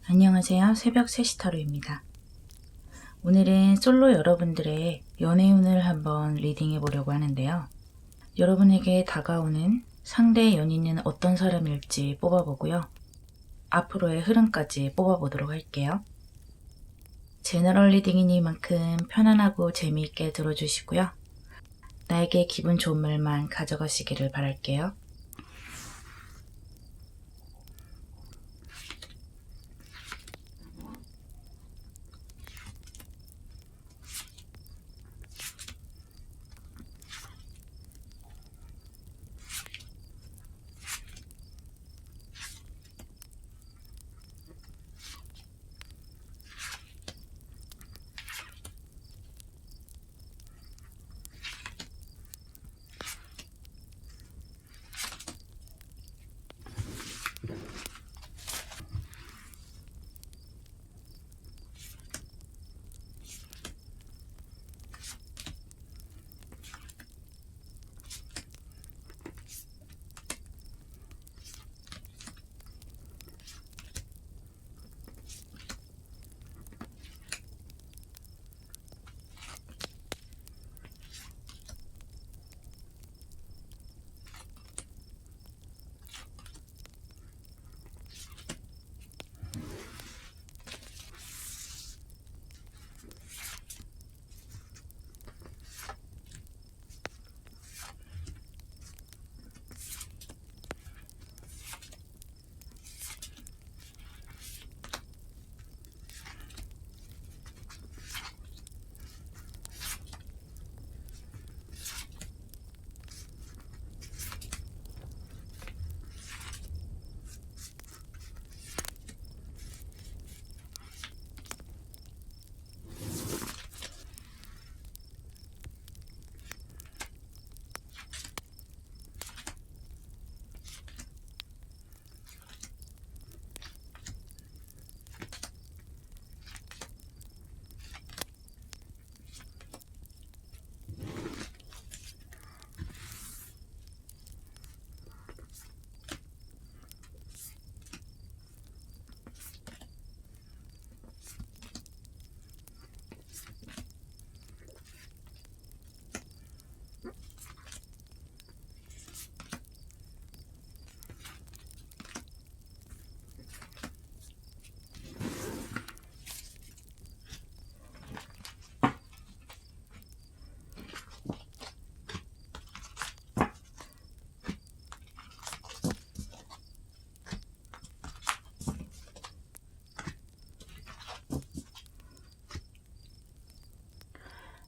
안녕하세요. 새벽 3시 타로입니다. 오늘은 솔로 여러분들의 연애운을 한번 리딩해 보려고 하는데요. 여러분에게 다가오는 상대 연인은 어떤 사람일지 뽑아보고요. 앞으로의 흐름까지 뽑아보도록 할게요. 제너럴 리딩이니만큼 편안하고 재미있게 들어주시고요. 나에게 기분 좋은 말만 가져가시기를 바랄게요.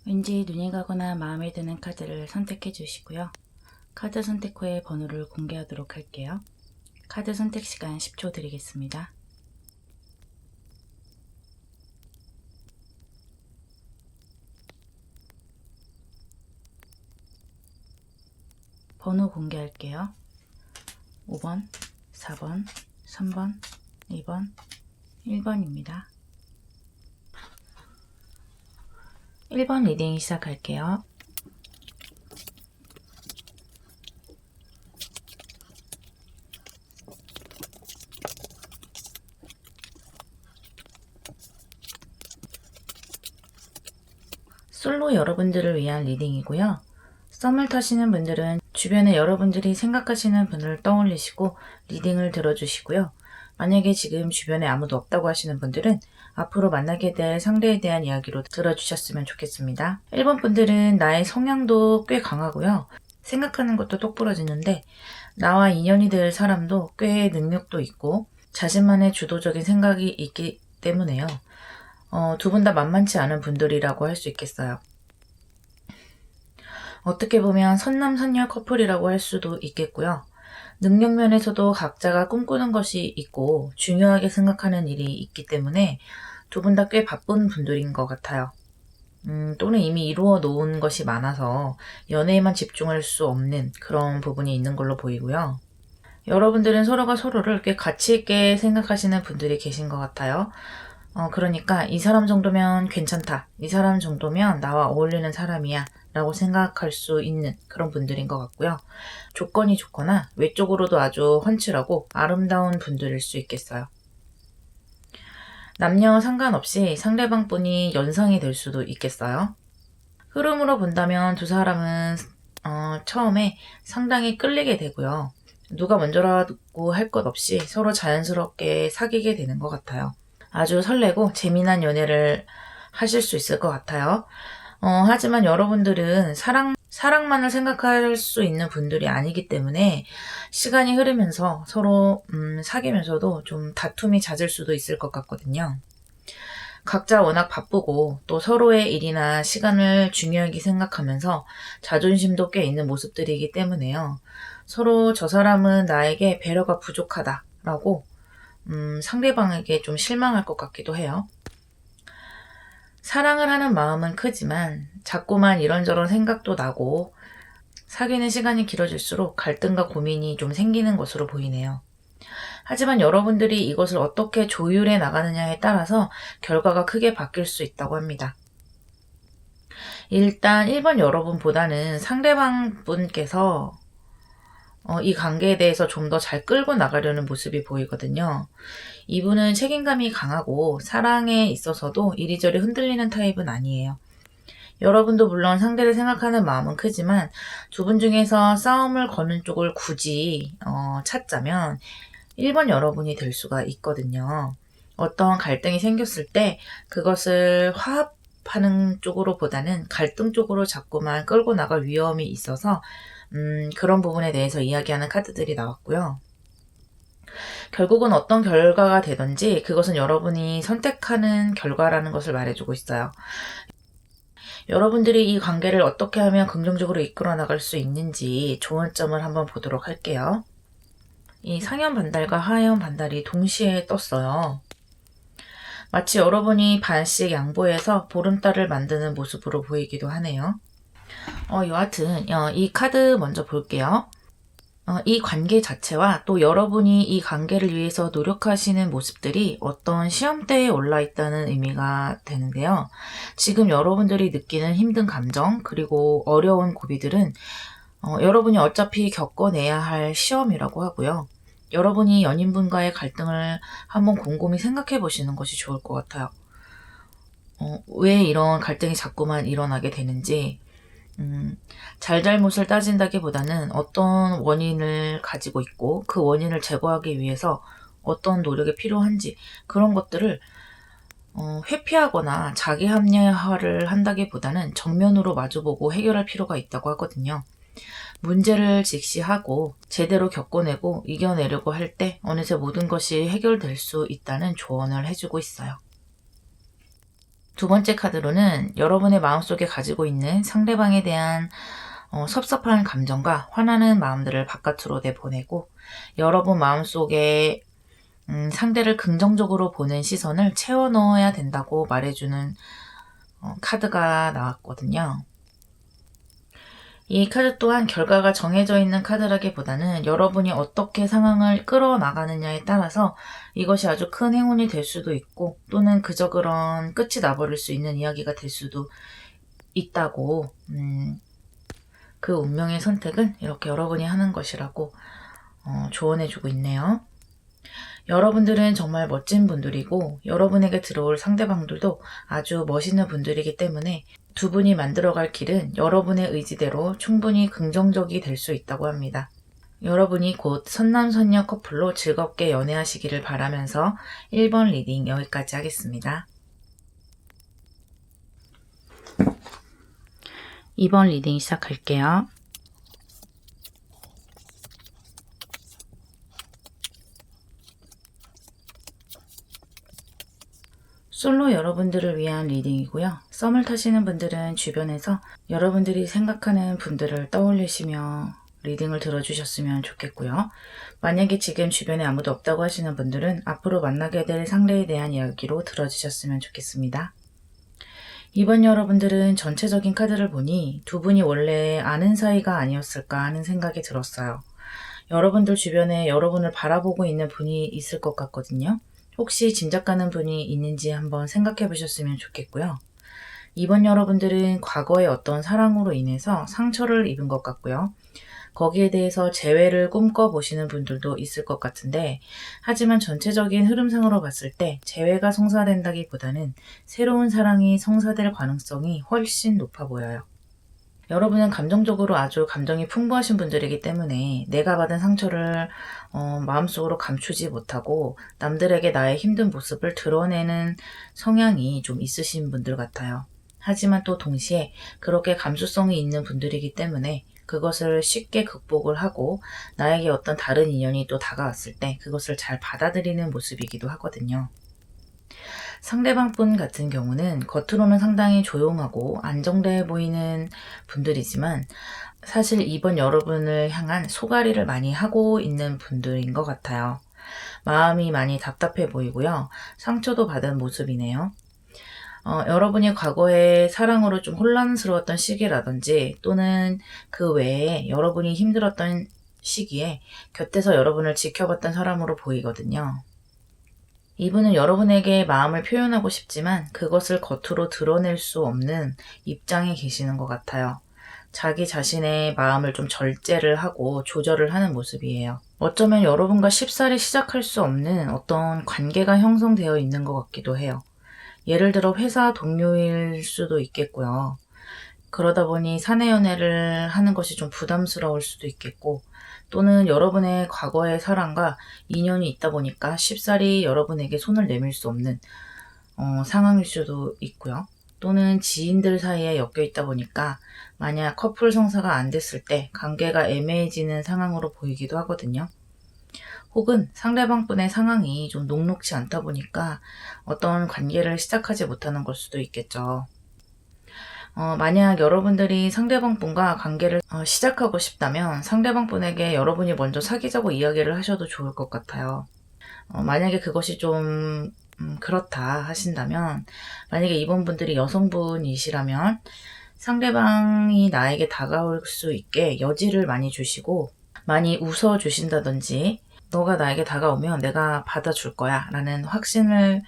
왠지 눈이 가거나 마음에 드는 카드를 선택해 주시고요. 카드 선택 후에 번호를 공개하도록 할게요. 카드 선택 시간 10초 드리겠습니다. 번호 공개할게요. 5번, 4번, 3번, 2번, 1번입니다. 1번 리딩 시작할게요. 솔로 여러분들을 위한 리딩이고요. 썸을 타시는 분들은 주변에 여러분들이 생각하시는 분을 떠올리시고 리딩을 들어주시고요. 만약에 지금 주변에 아무도 없다고 하시는 분들은 앞으로 만나게 될 상대에 대한 이야기로 들어주셨으면 좋겠습니다. 1번 분들은 나의 성향도 꽤 강하고요. 생각하는 것도 똑부러지는데 나와 인연이 될 사람도 꽤 능력도 있고 자신만의 주도적인 생각이 있기 때문에요. 두 분 다 만만치 않은 분들이라고 할 수 있겠어요. 어떻게 보면 선남선녀 커플이라고 할 수도 있겠고요. 능력 면에서도 각자가 꿈꾸는 것이 있고 중요하게 생각하는 일이 있기 때문에 두 분 다 꽤 바쁜 분들인 것 같아요. 또는 이미 이루어 놓은 것이 많아서 연애에만 집중할 수 없는 그런 부분이 있는 걸로 보이고요. 여러분들은 서로가 서로를 꽤 가치 있게 생각하시는 분들이 계신 것 같아요. 그러니까 이 사람 정도면 괜찮다. 이 사람 정도면 나와 어울리는 사람이야. 라고 생각할 수 있는 그런 분들인 것 같고요. 조건이 좋거나 외적으로도 아주 훤칠하고 아름다운 분들일 수 있겠어요. 남녀 상관없이 상대방 분이 연상이 될 수도 있겠어요. 흐름으로 본다면 두 사람은 처음에 상당히 끌리게 되고요. 누가 먼저라고 할 것 없이 서로 자연스럽게 사귀게 되는 것 같아요. 아주 설레고 재미난 연애를 하실 수 있을 것 같아요. 하지만 여러분들은 사랑만을 생각할 수 있는 분들이 아니기 때문에 시간이 흐르면서 서로 사귀면서도 좀 다툼이 잦을 수도 있을 것 같거든요. 각자 워낙 바쁘고 또 서로의 일이나 시간을 중요하게 생각하면서 자존심도 꽤 있는 모습들이기 때문에요. 서로 저 사람은 나에게 배려가 부족하다라고 상대방에게 좀 실망할 것 같기도 해요. 사랑을 하는 마음은 크지만 자꾸만 이런저런 생각도 나고 사귀는 시간이 길어질수록 갈등과 고민이 좀 생기는 것으로 보이네요. 하지만 여러분들이 이것을 어떻게 조율해 나가느냐에 따라서 결과가 크게 바뀔 수 있다고 합니다. 일단 1번 여러분보다는 상대방 분께서 이 관계에 대해서 좀 더 잘 끌고 나가려는 모습이 보이거든요. 이분은 책임감이 강하고 사랑에 있어서도 이리저리 흔들리는 타입은 아니에요. 여러분도 물론 상대를 생각하는 마음은 크지만 두 분 중에서 싸움을 거는 쪽을 굳이 찾자면 1번 여러분이 될 수가 있거든요. 어떤 갈등이 생겼을 때 그것을 화합하는 쪽으로 보다는 갈등 쪽으로 자꾸만 끌고 나갈 위험이 있어서 그런 부분에 대해서 이야기하는 카드들이 나왔고요. 결국은 어떤 결과가 되든지 그것은 여러분이 선택하는 결과라는 것을 말해주고 있어요. 여러분들이 이 관계를 어떻게 하면 긍정적으로 이끌어 나갈 수 있는지 좋은 점을 한번 보도록 할게요. 이 상현 반달과 하현 반달이 동시에 떴어요. 마치 여러분이 반씩 양보해서 보름달을 만드는 모습으로 보이기도 하네요. 여하튼 이 카드 먼저 볼게요. 이 관계 자체와 또 여러분이 이 관계를 위해서 노력하시는 모습들이 어떤 시험대에 올라 있다는 의미가 되는데요. 지금 여러분들이 느끼는 힘든 감정 그리고 어려운 고비들은 여러분이 어차피 겪어내야 할 시험이라고 하고요. 여러분이 연인분과의 갈등을 한번 곰곰이 생각해 보시는 것이 좋을 것 같아요. 왜 이런 갈등이 자꾸만 일어나게 되는지 잘잘못을 따진다기보다는 어떤 원인을 가지고 있고 그 원인을 제거하기 위해서 어떤 노력이 필요한지 그런 것들을 회피하거나 자기 합리화를 한다기보다는 정면으로 마주보고 해결할 필요가 있다고 하거든요. 문제를 직시하고 제대로 겪어내고 이겨내려고 할 때 어느새 모든 것이 해결될 수 있다는 조언을 해주고 있어요. 두 번째 카드로는 여러분의 마음속에 가지고 있는 상대방에 대한 섭섭한 감정과 화나는 마음들을 바깥으로 내보내고 여러분 마음속에 상대를 긍정적으로 보는 시선을 채워 넣어야 된다고 말해주는 카드가 나왔거든요. 이 카드 또한 결과가 정해져 있는 카드라기보다는 여러분이 어떻게 상황을 끌어나가느냐에 따라서 이것이 아주 큰 행운이 될 수도 있고 또는 그저 그런 끝이 나버릴 수 있는 이야기가 될 수도 있다고 그 운명의 선택은 이렇게 여러분이 하는 것이라고 조언해주고 있네요. 여러분들은 정말 멋진 분들이고 여러분에게 들어올 상대방들도 아주 멋있는 분들이기 때문에 두 분이 만들어갈 길은 여러분의 의지대로 충분히 긍정적이 될 수 있다고 합니다. 여러분이 곧 선남선녀 커플로 즐겁게 연애하시기를 바라면서 1번 리딩 여기까지 하겠습니다. 2번 리딩 시작할게요. 솔로 여러분들을 위한 리딩이고요. 썸을 타시는 분들은 주변에서 여러분들이 생각하는 분들을 떠올리시며 리딩을 들어주셨으면 좋겠고요. 만약에 지금 주변에 아무도 없다고 하시는 분들은 앞으로 만나게 될 상대에 대한 이야기로 들어주셨으면 좋겠습니다. 이번 여러분들은 전체적인 카드를 보니 두 분이 원래 아는 사이가 아니었을까 하는 생각이 들었어요. 여러분들 주변에 여러분을 바라보고 있는 분이 있을 것 같거든요. 혹시 짐작가는 분이 있는지 한번 생각해 보셨으면 좋겠고요. 이번 여러분들은 과거의 어떤 사랑으로 인해서 상처를 입은 것 같고요. 거기에 대해서 재회를 꿈꿔보시는 분들도 있을 것 같은데, 하지만 전체적인 흐름상으로 봤을 때 재회가 성사된다기보다는 새로운 사랑이 성사될 가능성이 훨씬 높아 보여요. 여러분은 감정적으로 아주 감정이 풍부하신 분들이기 때문에 내가 받은 상처를 마음속으로 감추지 못하고 남들에게 나의 힘든 모습을 드러내는 성향이 좀 있으신 분들 같아요. 하지만 또 동시에 그렇게 감수성이 있는 분들이기 때문에 그것을 쉽게 극복을 하고 나에게 어떤 다른 인연이 또 다가왔을 때 그것을 잘 받아들이는 모습이기도 하거든요. 상대방 분 같은 경우는 겉으로는 상당히 조용하고 안정돼 보이는 분들이지만 사실 이번 여러분을 향한 소가리를 많이 하고 있는 분들인 것 같아요. 마음이 많이 답답해 보이고요. 상처도 받은 모습이네요. 여러분이 과거에 사랑으로 좀 혼란스러웠던 시기라든지 또는 그 외에 여러분이 힘들었던 시기에 곁에서 여러분을 지켜봤던 사람으로 보이거든요. 이분은 여러분에게 마음을 표현하고 싶지만 그것을 겉으로 드러낼 수 없는 입장에 계시는 것 같아요. 자기 자신의 마음을 좀 절제를 하고 조절을 하는 모습이에요. 어쩌면 여러분과 쉽사리 시작할 수 없는 어떤 관계가 형성되어 있는 것 같기도 해요. 예를 들어 회사 동료일 수도 있겠고요. 그러다 보니 사내 연애를 하는 것이 좀 부담스러울 수도 있겠고, 또는 여러분의 과거의 사랑과 인연이 있다 보니까 쉽사리 여러분에게 손을 내밀 수 없는 상황일 수도 있고요. 또는 지인들 사이에 엮여 있다 보니까 만약 커플 성사가 안 됐을 때 관계가 애매해지는 상황으로 보이기도 하거든요. 혹은 상대방 분의 상황이 좀 녹록지 않다 보니까 어떤 관계를 시작하지 못하는 걸 수도 있겠죠. 만약 여러분들이 상대방 분과 관계를 시작하고 싶다면 상대방 분에게 여러분이 먼저 사귀자고 이야기를 하셔도 좋을 것 같아요. 만약에 그것이 좀 그렇다 하신다면, 만약에 이번 분들이 여성분이시라면 상대방이 나에게 다가올 수 있게 여지를 많이 주시고 많이 웃어주신다든지, 너가 나에게 다가오면 내가 받아줄 거야 라는 확신을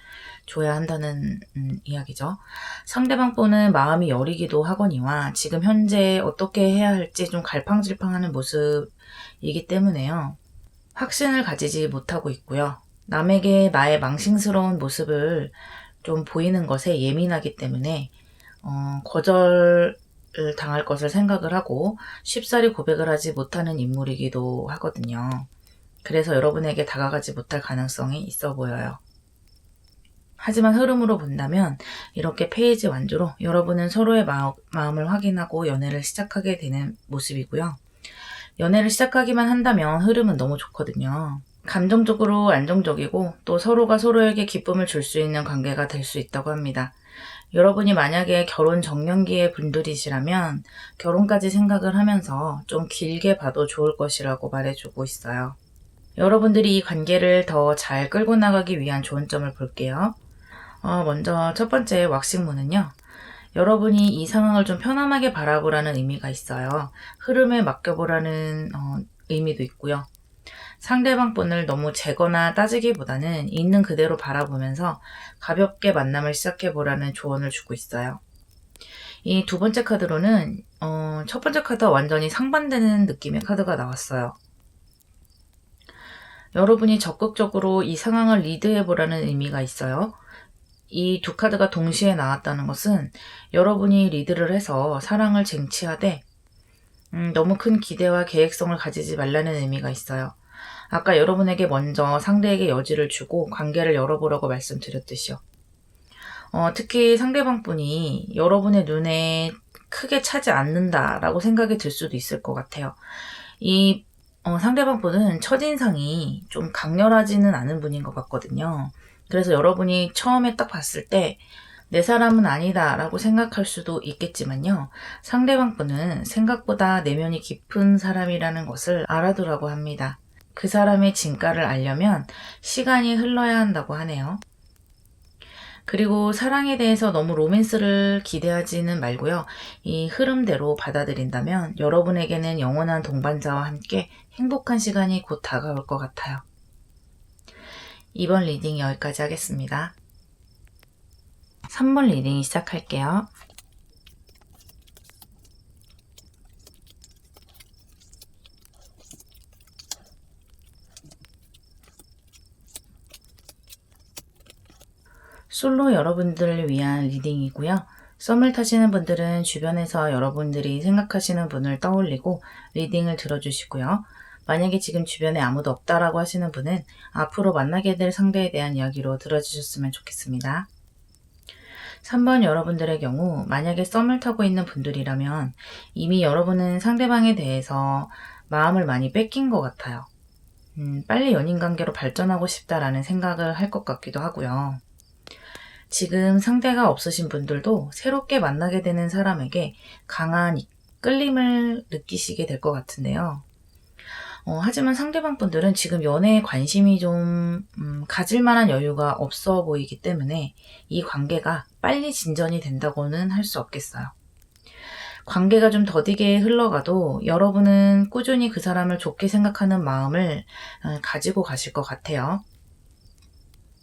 줘야 한다는 이야기죠. 상대방 분은 마음이 여리기도 하거니와 지금 현재 어떻게 해야 할지 좀 갈팡질팡하는 모습이기 때문에요. 확신을 가지지 못하고 있고요. 남에게 나의 망신스러운 모습을 좀 보이는 것에 예민하기 때문에 거절을 당할 것을 생각을 하고 쉽사리 고백을 하지 못하는 인물이기도 하거든요. 그래서 여러분에게 다가가지 못할 가능성이 있어 보여요. 하지만 흐름으로 본다면 이렇게 페이지 완주로 여러분은 서로의 마음을 확인하고 연애를 시작하게 되는 모습이고요. 연애를 시작하기만 한다면 흐름은 너무 좋거든요. 감정적으로 안정적이고 또 서로가 서로에게 기쁨을 줄 수 있는 관계가 될 수 있다고 합니다. 여러분이 만약에 결혼 정년기의 분들이시라면 결혼까지 생각을 하면서 좀 길게 봐도 좋을 것이라고 말해주고 있어요. 여러분들이 이 관계를 더 잘 끌고 나가기 위한 좋은 점을 볼게요. 먼저 첫 번째 왁싱문은요. 여러분이 이 상황을 좀 편안하게 바라보라는 의미가 있어요. 흐름에 맡겨보라는 의미도 있고요. 상대방 분을 너무 재거나 따지기보다는 있는 그대로 바라보면서 가볍게 만남을 시작해보라는 조언을 주고 있어요. 이 두 번째 카드로는 첫 번째 카드와 완전히 상반되는 느낌의 카드가 나왔어요. 여러분이 적극적으로 이 상황을 리드해보라는 의미가 있어요. 이 두 카드가 동시에 나왔다는 것은 여러분이 리드를 해서 사랑을 쟁취하되 너무 큰 기대와 계획성을 가지지 말라는 의미가 있어요. 아까 여러분에게 먼저 상대에게 여지를 주고 관계를 열어보라고 말씀드렸듯이요. 특히 상대방 분이 여러분의 눈에 크게 차지 않는다라고 생각이 들 수도 있을 것 같아요. 이 상대방 분은 첫인상이 좀 강렬하지는 않은 분인 것 같거든요. 그래서 여러분이 처음에 딱 봤을 때 내 사람은 아니다 라고 생각할 수도 있겠지만요. 상대방 분은 생각보다 내면이 깊은 사람이라는 것을 알아두라고 합니다. 그 사람의 진가를 알려면 시간이 흘러야 한다고 하네요. 그리고 사랑에 대해서 너무 로맨스를 기대하지는 말고요. 이 흐름대로 받아들인다면 여러분에게는 영원한 동반자와 함께 행복한 시간이 곧 다가올 것 같아요. 이번 리딩 여기까지 하겠습니다. 3번 리딩 시작할게요. 솔로 여러분들을 위한 리딩이고요. 썸을 타시는 분들은 주변에서 여러분들이 생각하시는 분을 떠올리고 리딩을 들어주시고요. 만약에 지금 주변에 아무도 없다라고 하시는 분은 앞으로 만나게 될 상대에 대한 이야기로 들어주셨으면 좋겠습니다. 3번 여러분들의 경우 만약에 썸을 타고 있는 분들이라면 이미 여러분은 상대방에 대해서 마음을 많이 뺏긴 것 같아요. 빨리 연인 관계로 발전하고 싶다라는 생각을 할 것 같기도 하고요. 지금 상대가 없으신 분들도 새롭게 만나게 되는 사람에게 강한 끌림을 느끼시게 될 것 같은데요. 하지만 상대방 분들은 지금 연애에 관심이 좀 가질 만한 여유가 없어 보이기 때문에 이 관계가 빨리 진전이 된다고는 할 수 없겠어요. 관계가 좀 더디게 흘러가도 여러분은 꾸준히 그 사람을 좋게 생각하는 마음을 가지고 가실 것 같아요.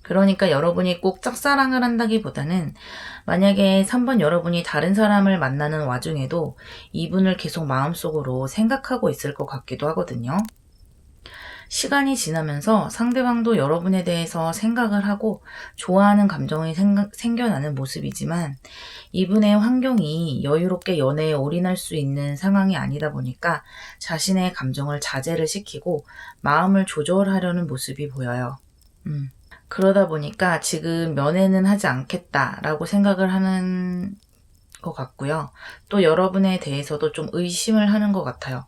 그러니까 여러분이 꼭 짝사랑을 한다기보다는 만약에 3번 여러분이 다른 사람을 만나는 와중에도 이분을 계속 마음속으로 생각하고 있을 것 같기도 하거든요. 시간이 지나면서 상대방도 여러분에 대해서 생각을 하고 좋아하는 감정이 생겨나는 모습이지만 이분의 환경이 여유롭게 연애에 올인할 수 있는 상황이 아니다 보니까 자신의 감정을 자제를 시키고 마음을 조절하려는 모습이 보여요. 그러다 보니까 지금 면회는 하지 않겠다라고 생각을 하는 것 같고요. 또 여러분에 대해서도 좀 의심을 하는 것 같아요.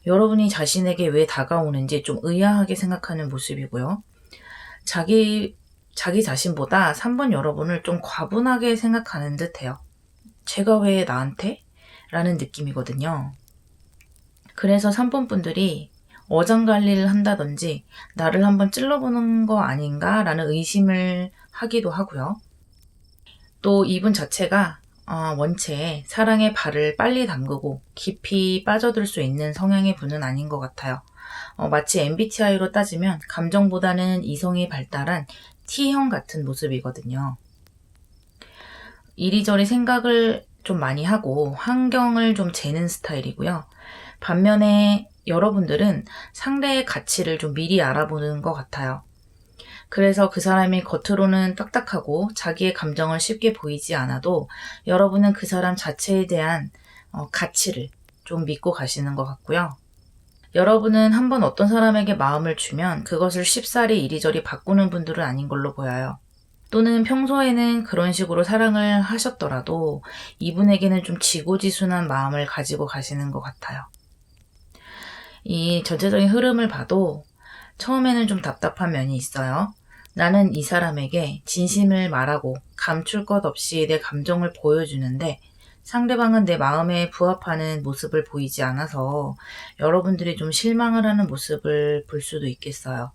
여러분이 자신에게 왜 다가오는지 좀 의아하게 생각하는 모습이고요. 자기 자신보다 3번 여러분을 좀 과분하게 생각하는 듯해요. 제가 왜 나한테? 라는 느낌이거든요. 그래서 3번 분들이 어장관리를 한다든지 나를 한번 찔러보는 거 아닌가 라는 의심을 하기도 하고요. 또 이분 자체가 원체 사랑의 발을 빨리 담그고 깊이 빠져들 수 있는 성향의 분은 아닌 것 같아요. 마치 MBTI로 따지면 감정보다는 이성이 발달한 T형 같은 모습이거든요. 이리저리 생각을 좀 많이 하고 환경을 좀 재는 스타일이고요. 반면에 여러분들은 상대의 가치를 좀 미리 알아보는 것 같아요. 그래서 그 사람이 겉으로는 딱딱하고 자기의 감정을 쉽게 보이지 않아도 여러분은 그 사람 자체에 대한 가치를 좀 믿고 가시는 것 같고요. 여러분은 한번 어떤 사람에게 마음을 주면 그것을 쉽사리 이리저리 바꾸는 분들은 아닌 걸로 보여요. 또는 평소에는 그런 식으로 사랑을 하셨더라도 이분에게는 좀 지고지순한 마음을 가지고 가시는 것 같아요. 이 전체적인 흐름을 봐도 처음에는 좀 답답한 면이 있어요. 나는 이 사람에게 진심을 말하고 감출 것 없이 내 감정을 보여주는데 상대방은 내 마음에 부합하는 모습을 보이지 않아서 여러분들이 좀 실망을 하는 모습을 볼 수도 있겠어요.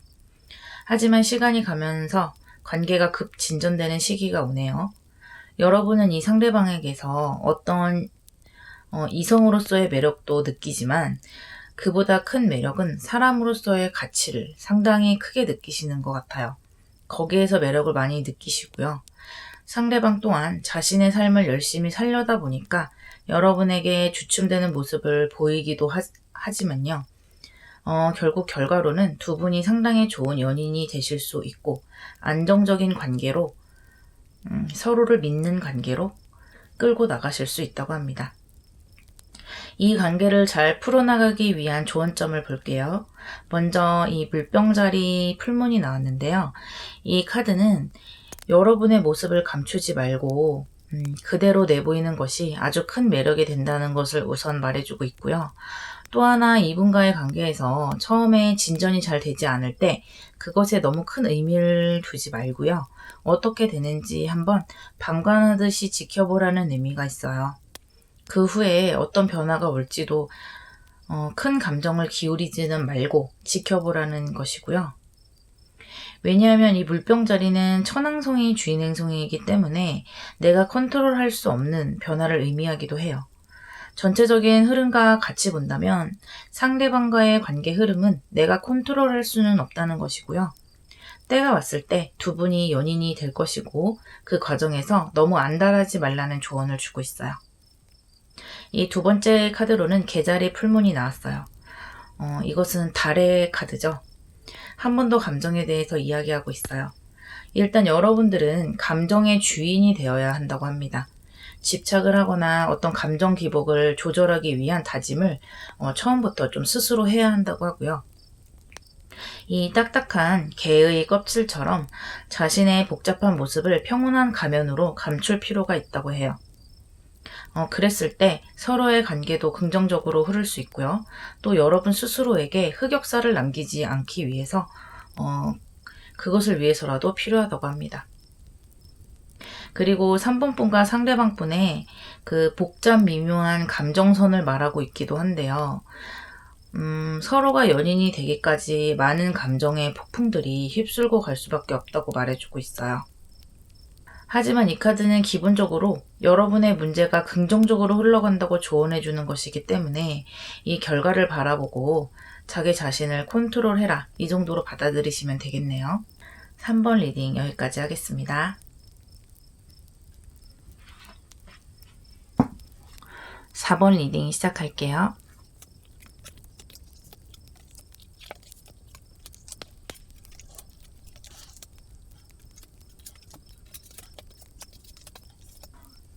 하지만 시간이 가면서 관계가 급 진전되는 시기가 오네요. 여러분은 이 상대방에게서 어떤 이성으로서의 매력도 느끼지만 그보다 큰 매력은 사람으로서의 가치를 상당히 크게 느끼시는 것 같아요. 거기에서 매력을 많이 느끼시고요. 상대방 또한 자신의 삶을 열심히 살려다 보니까 여러분에게 주춤되는 모습을 보이기도 하지만요. 결국 결과로는 두 분이 상당히 좋은 연인이 되실 수 있고 안정적인 관계로 서로를 믿는 관계로 끌고 나가실 수 있다고 합니다. 이 관계를 잘 풀어나가기 위한 조언점을 볼게요. 먼저 이 물병자리 풀문이 나왔는데요. 이 카드는 여러분의 모습을 감추지 말고 그대로 내보이는 것이 아주 큰 매력이 된다는 것을 우선 말해주고 있고요. 또 하나 이분과의 관계에서 처음에 진전이 잘 되지 않을 때 그것에 너무 큰 의미를 두지 말고요. 어떻게 되는지 한번 방관하듯이 지켜보라는 의미가 있어요. 그 후에 어떤 변화가 올지도 큰 감정을 기울이지는 말고 지켜보라는 것이고요. 왜냐하면 이 물병자리는 천왕성이 주인 행성이기 때문에 내가 컨트롤할 수 없는 변화를 의미하기도 해요. 전체적인 흐름과 같이 본다면 상대방과의 관계 흐름은 내가 컨트롤할 수는 없다는 것이고요. 때가 왔을 때 두 분이 연인이 될 것이고 그 과정에서 너무 안달하지 말라는 조언을 주고 있어요. 이 두 번째 카드로는 개자리 풀문이 나왔어요. 이것은 달의 카드죠. 한 번 더 감정에 대해서 이야기하고 있어요. 일단 여러분들은 감정의 주인이 되어야 한다고 합니다. 집착을 하거나 어떤 감정 기복을 조절하기 위한 다짐을 처음부터 좀 스스로 해야 한다고 하고요. 이 딱딱한 개의 껍질처럼 자신의 복잡한 모습을 평온한 가면으로 감출 필요가 있다고 해요. 그랬을 때 서로의 관계도 긍정적으로 흐를 수 있고요. 또 여러분 스스로에게 흑역사를 남기지 않기 위해서 그것을 위해서라도 필요하다고 합니다. 그리고 3번 분과 상대방 분의 그 복잡 미묘한 감정선을 말하고 있기도 한데요. 서로가 연인이 되기까지 많은 감정의 폭풍들이 휩쓸고 갈 수밖에 없다고 말해주고 있어요. 하지만 이 카드는 기본적으로 여러분의 문제가 긍정적으로 흘러간다고 조언해주는 것이기 때문에 이 결과를 바라보고 자기 자신을 컨트롤해라, 이 정도로 받아들이시면 되겠네요. 3번 리딩 여기까지 하겠습니다. 4번 리딩 시작할게요.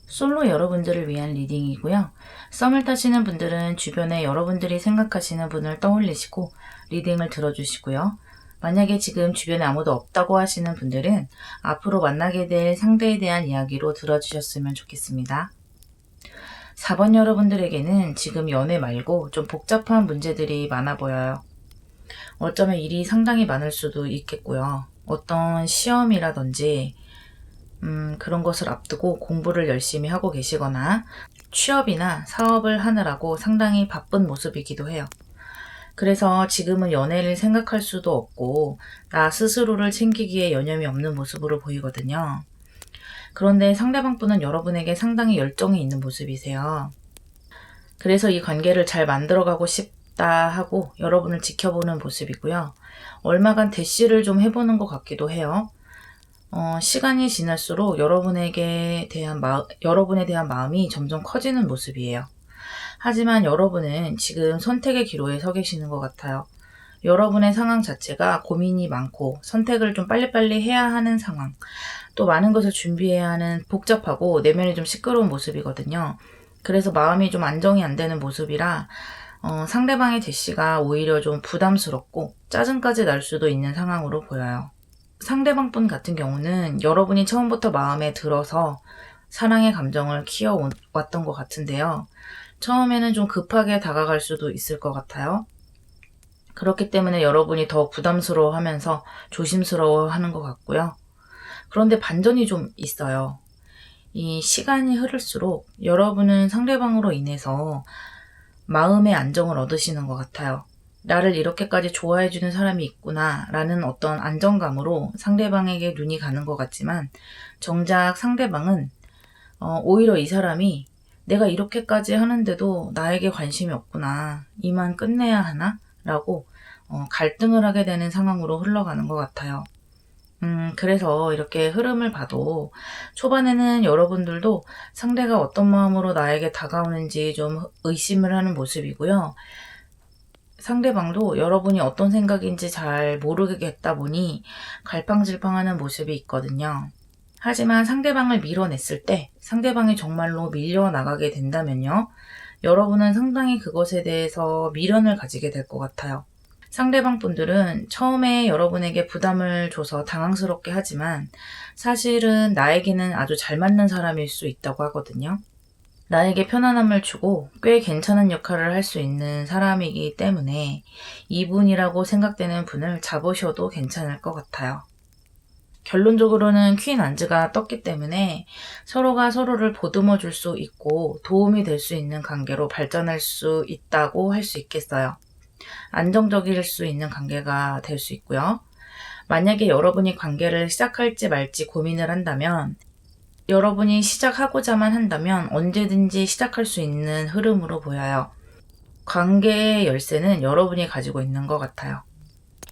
솔로 여러분들을 위한 리딩이고요. 썸을 타시는 분들은 주변에 여러분들이 생각하시는 분을 떠올리시고 리딩을 들어주시고요. 만약에 지금 주변에 아무도 없다고 하시는 분들은 앞으로 만나게 될 상대에 대한 이야기로 들어주셨으면 좋겠습니다. 4번 여러분들에게는 지금 연애 말고 좀 복잡한 문제들이 많아 보여요. 어쩌면 일이 상당히 많을 수도 있겠고요. 어떤 시험이라든지 그런 것을 앞두고 공부를 열심히 하고 계시거나 취업이나 사업을 하느라고 상당히 바쁜 모습이기도 해요. 그래서 지금은 연애를 생각할 수도 없고 나 스스로를 챙기기에 여념이 없는 모습으로 보이거든요. 그런데 상대방 분은 여러분에게 상당히 열정이 있는 모습이세요. 그래서 이 관계를 잘 만들어가고 싶다 하고 여러분을 지켜보는 모습이고요. 얼마간 대시를 좀 해보는 것 같기도 해요. 시간이 지날수록 여러분에 대한 마음이 점점 커지는 모습이에요. 하지만 여러분은 지금 선택의 기로에 서 계시는 것 같아요. 여러분의 상황 자체가 고민이 많고 선택을 좀 빨리빨리 해야 하는 상황, 또 많은 것을 준비해야 하는 복잡하고 내면이 좀 시끄러운 모습이거든요. 그래서 마음이 좀 안정이 안 되는 모습이라 상대방의 제시가 오히려 좀 부담스럽고 짜증까지 날 수도 있는 상황으로 보여요. 상대방 분 같은 경우는 여러분이 처음부터 마음에 들어서 사랑의 감정을 키워왔던 것 같은데요. 처음에는 좀 급하게 다가갈 수도 있을 것 같아요. 그렇기 때문에 여러분이 더 부담스러워하면서 조심스러워하는 것 같고요. 그런데 반전이 좀 있어요. 이 시간이 흐를수록 여러분은 상대방으로 인해서 마음의 안정을 얻으시는 것 같아요. 나를 이렇게까지 좋아해주는 사람이 있구나 라는 어떤 안정감으로 상대방에게 눈이 가는 것 같지만 정작 상대방은 오히려 이 사람이 내가 이렇게까지 하는데도 나에게 관심이 없구나, 이만 끝내야 하나? 라고 갈등을 하게 되는 상황으로 흘러가는 것 같아요. 그래서 이렇게 흐름을 봐도 초반에는 여러분들도 상대가 어떤 마음으로 나에게 다가오는지 좀 의심을 하는 모습이고요. 상대방도 여러분이 어떤 생각인지 잘 모르겠다 보니 갈팡질팡하는 모습이 있거든요. 하지만 상대방을 밀어냈을 때 상대방이 정말로 밀려나가게 된다면요. 여러분은 상당히 그것에 대해서 미련을 가지게 될 것 같아요. 상대방 분들은 처음에 여러분에게 부담을 줘서 당황스럽게 하지만 사실은 나에게는 아주 잘 맞는 사람일 수 있다고 하거든요. 나에게 편안함을 주고 꽤 괜찮은 역할을 할 수 있는 사람이기 때문에 이분이라고 생각되는 분을 잡으셔도 괜찮을 것 같아요. 결론적으로는 퀸 안즈가 떴기 때문에 서로가 서로를 보듬어 줄 수 있고 도움이 될 수 있는 관계로 발전할 수 있다고 할 수 있겠어요. 안정적일 수 있는 관계가 될 수 있고요. 만약에 여러분이 관계를 시작할지 말지 고민을 한다면 여러분이 시작하고자만 한다면 언제든지 시작할 수 있는 흐름으로 보여요. 관계의 열쇠는 여러분이 가지고 있는 것 같아요.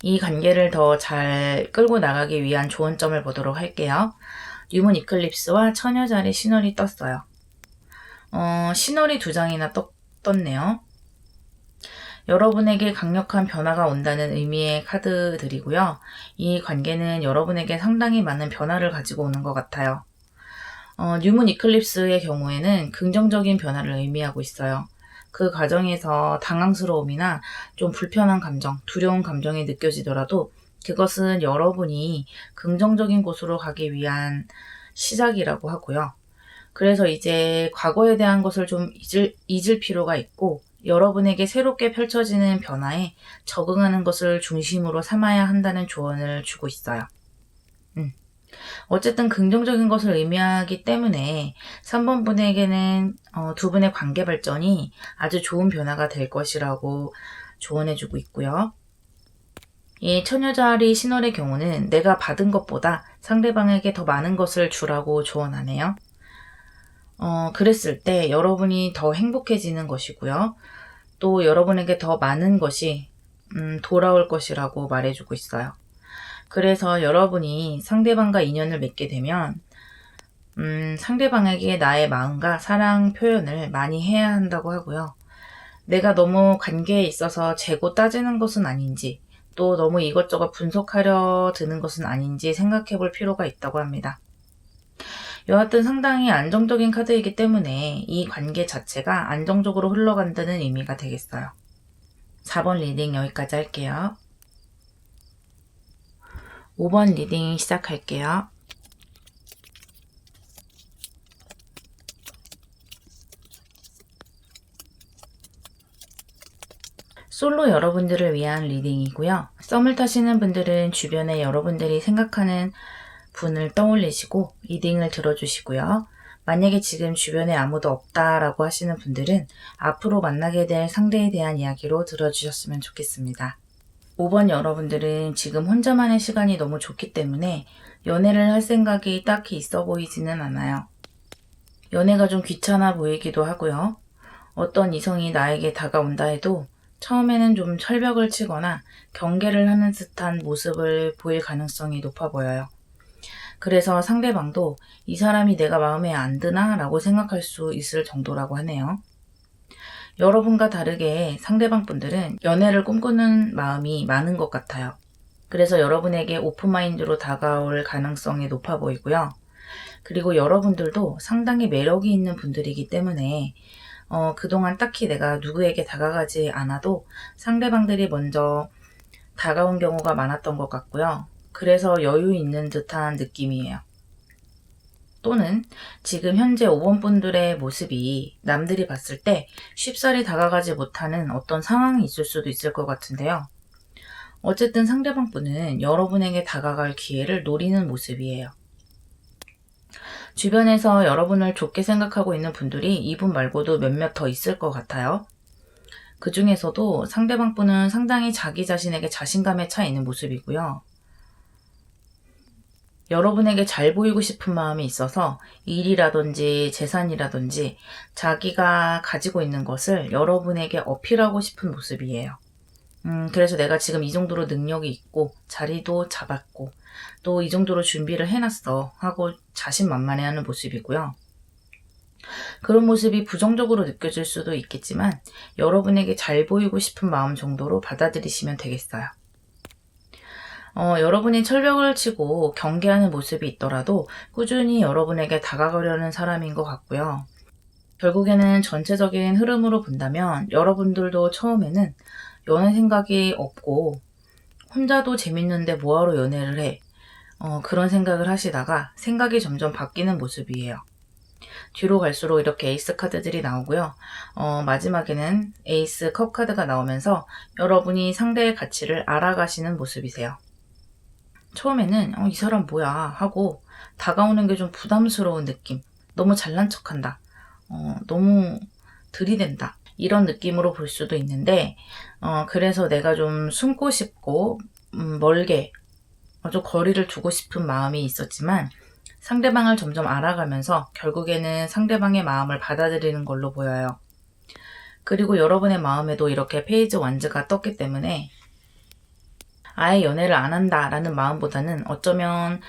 이 관계를 더 잘 끌고 나가기 위한 조언점을 보도록 할게요. 뉴문 이클립스와 처녀자리 신월이 떴어요. 신월이 2장이나 떴네요. 여러분에게 강력한 변화가 온다는 의미의 카드들이고요. 이 관계는 여러분에게 상당히 많은 변화를 가지고 오는 것 같아요. 뉴문 이클립스의 경우에는 긍정적인 변화를 의미하고 있어요. 그 과정에서 당황스러움이나 좀 불편한 감정, 두려운 감정이 느껴지더라도 그것은 여러분이 긍정적인 곳으로 가기 위한 시작이라고 하고요. 그래서 이제 과거에 대한 것을 좀 잊을 필요가 있고 여러분에게 새롭게 펼쳐지는 변화에 적응하는 것을 중심으로 삼아야 한다는 조언을 주고 있어요. 어쨌든 긍정적인 것을 의미하기 때문에 3번 분에게는 두 분의 관계 발전이 아주 좋은 변화가 될 것이라고 조언해주고 있고요. 이 처녀자리 신월의 경우는 내가 받은 것보다 상대방에게 더 많은 것을 주라고 조언하네요. 그랬을 때 여러분이 더 행복해지는 것이고요. 또 여러분에게 더 많은 것이 돌아올 것이라고 말해주고 있어요. 그래서 여러분이 상대방과 인연을 맺게 되면 상대방에게 나의 마음과 사랑 표현을 많이 해야 한다고 하고요. 내가 너무 관계에 있어서 재고 따지는 것은 아닌지 또 너무 이것저것 분석하려 드는 것은 아닌지 생각해 볼 필요가 있다고 합니다. 여하튼 상당히 안정적인 카드이기 때문에 이 관계 자체가 안정적으로 흘러간다는 의미가 되겠어요. 4번 리딩 여기까지 할게요. 5번 리딩 시작할게요. 솔로 여러분들을 위한 리딩이고요. 썸을 타시는 분들은 주변에 여러분들이 생각하는 분을 떠올리시고 리딩을 들어주시고요. 만약에 지금 주변에 아무도 없다라고 하시는 분들은 앞으로 만나게 될 상대에 대한 이야기로 들어주셨으면 좋겠습니다. 5번 여러분들은 지금 혼자만의 시간이 너무 좋기 때문에 연애를 할 생각이 딱히 있어 보이지는 않아요. 연애가 좀 귀찮아 보이기도 하고요. 어떤 이성이 나에게 다가온다 해도 처음에는 좀 철벽을 치거나 경계를 하는 듯한 모습을 보일 가능성이 높아 보여요. 그래서 상대방도 이 사람이 내가 마음에 안 드나? 라고 생각할 수 있을 정도라고 하네요. 여러분과 다르게 상대방 분들은 연애를 꿈꾸는 마음이 많은 것 같아요. 그래서 여러분에게 오픈마인드로 다가올 가능성이 높아 보이고요. 그리고 여러분들도 상당히 매력이 있는 분들이기 때문에 그동안 딱히 내가 누구에게 다가가지 않아도 상대방들이 먼저 다가온 경우가 많았던 것 같고요. 그래서 여유 있는 듯한 느낌이에요. 또는 지금 현재 5번 분들의 모습이 남들이 봤을 때 쉽사리 다가가지 못하는 어떤 상황이 있을 수도 있을 것 같은데요. 어쨌든 상대방 분은 여러분에게 다가갈 기회를 노리는 모습이에요. 주변에서 여러분을 좋게 생각하고 있는 분들이 이분 말고도 몇몇 더 있을 것 같아요. 그 중에서도 상대방 분은 상당히 자기 자신에게 자신감에 차 있는 모습이고요. 여러분에게 잘 보이고 싶은 마음이 있어서 일이라든지 재산이라든지 자기가 가지고 있는 것을 여러분에게 어필하고 싶은 모습이에요. 그래서 내가 지금 이 정도로 능력이 있고 자리도 잡았고 또 이 정도로 준비를 해놨어 하고 자신만만해하는 모습이고요. 그런 모습이 부정적으로 느껴질 수도 있겠지만 여러분에게 잘 보이고 싶은 마음 정도로 받아들이시면 되겠어요. 여러분이 철벽을 치고 경계하는 모습이 있더라도 꾸준히 여러분에게 다가가려는 사람인 것 같고요. 결국에는 전체적인 흐름으로 본다면 여러분들도 처음에는 연애 생각이 없고 혼자도 재밌는데 뭐하러 연애를 해? 그런 생각을 하시다가 생각이 점점 바뀌는 모습이에요. 뒤로 갈수록 이렇게 에이스 카드들이 나오고요. 마지막에는 에이스 컵 카드가 나오면서 여러분이 상대의 가치를 알아가시는 모습이세요. 처음에는 이 사람 뭐야 하고 다가오는 게 좀 부담스러운 느낌, 너무 잘난 척한다, 너무 들이댄다 이런 느낌으로 볼 수도 있는데 그래서 내가 좀 숨고 싶고 멀게 좀 거리를 두고 싶은 마음이 있었지만 상대방을 점점 알아가면서 결국에는 상대방의 마음을 받아들이는 걸로 보여요. 그리고 여러분의 마음에도 이렇게 페이지 완즈가 떴기 때문에 아예 연애를 안 한다라는 마음보다는 어쩌면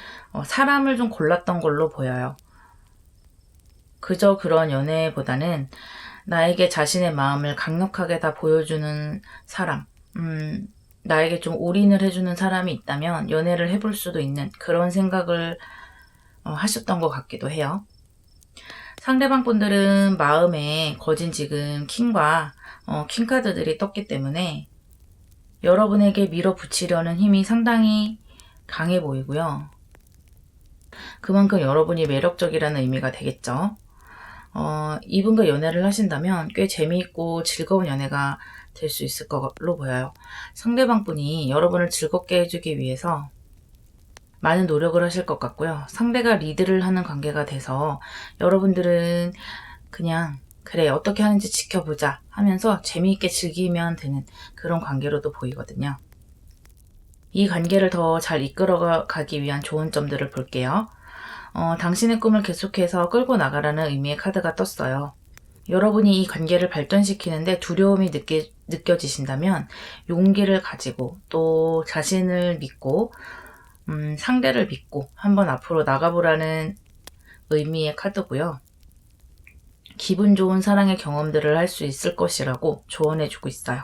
사람을 좀 골랐던 걸로 보여요. 그저 그런 연애보다는 나에게 자신의 마음을 강력하게 다 보여주는 사람, 나에게 좀 올인을 해주는 사람이 있다면 연애를 해볼 수도 있는 그런 생각을 하셨던 것 같기도 해요. 상대방 분들은 마음에 거진 지금 킹과 킹카드들이 떴기 때문에 여러분에게 밀어붙이려는 힘이 상당히 강해 보이고요. 그만큼 여러분이 매력적이라는 의미가 되겠죠. 이분과 연애를 하신다면 꽤 재미있고 즐거운 연애가 될 수 있을 걸로 보여요. 상대방 분이 여러분을 즐겁게 해주기 위해서 많은 노력을 하실 것 같고요. 상대가 리드를 하는 관계가 돼서 여러분들은 그냥 그래 어떻게 하는지 지켜보자 하면서 재미있게 즐기면 되는 그런 관계로도 보이거든요. 이 관계를 더 잘 이끌어가기 위한 좋은 점들을 볼게요. 당신의 꿈을 계속해서 끌고 나가라는 의미의 카드가 떴어요. 여러분이 이 관계를 발전시키는데 두려움이 느껴지신다면 용기를 가지고 또 자신을 믿고 상대를 믿고 한번 앞으로 나가보라는 의미의 카드고요. 기분 좋은 사랑의 경험들을 할 수 있을 것이라고 조언해주고 있어요.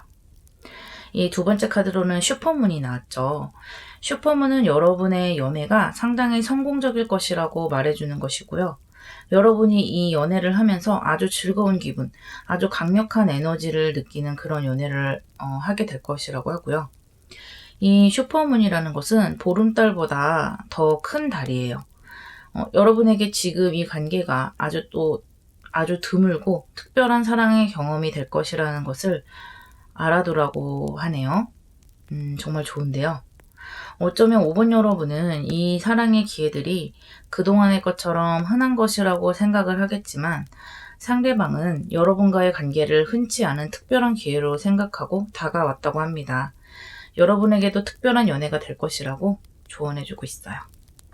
이 두 번째 카드로는 슈퍼문이 나왔죠. 슈퍼문은 여러분의 연애가 상당히 성공적일 것이라고 말해주는 것이고요. 여러분이 이 연애를 하면서 아주 즐거운 기분, 아주 강력한 에너지를 느끼는 그런 연애를 하게 될 것이라고 하고요. 이 슈퍼문이라는 것은 보름달보다 더 큰 달이에요. 여러분에게 지금 이 관계가 아주 드물고 특별한 사랑의 경험이 될 것이라는 것을 알아두라고 하네요. 정말 좋은데요. 어쩌면 5번 여러분은 이 사랑의 기회들이 그동안의 것처럼 흔한 것이라고 생각을 하겠지만 상대방은 여러분과의 관계를 흔치 않은 특별한 기회로 생각하고 다가왔다고 합니다. 여러분에게도 특별한 연애가 될 것이라고 조언해주고 있어요.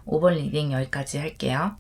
5번 리딩 여기까지 할게요.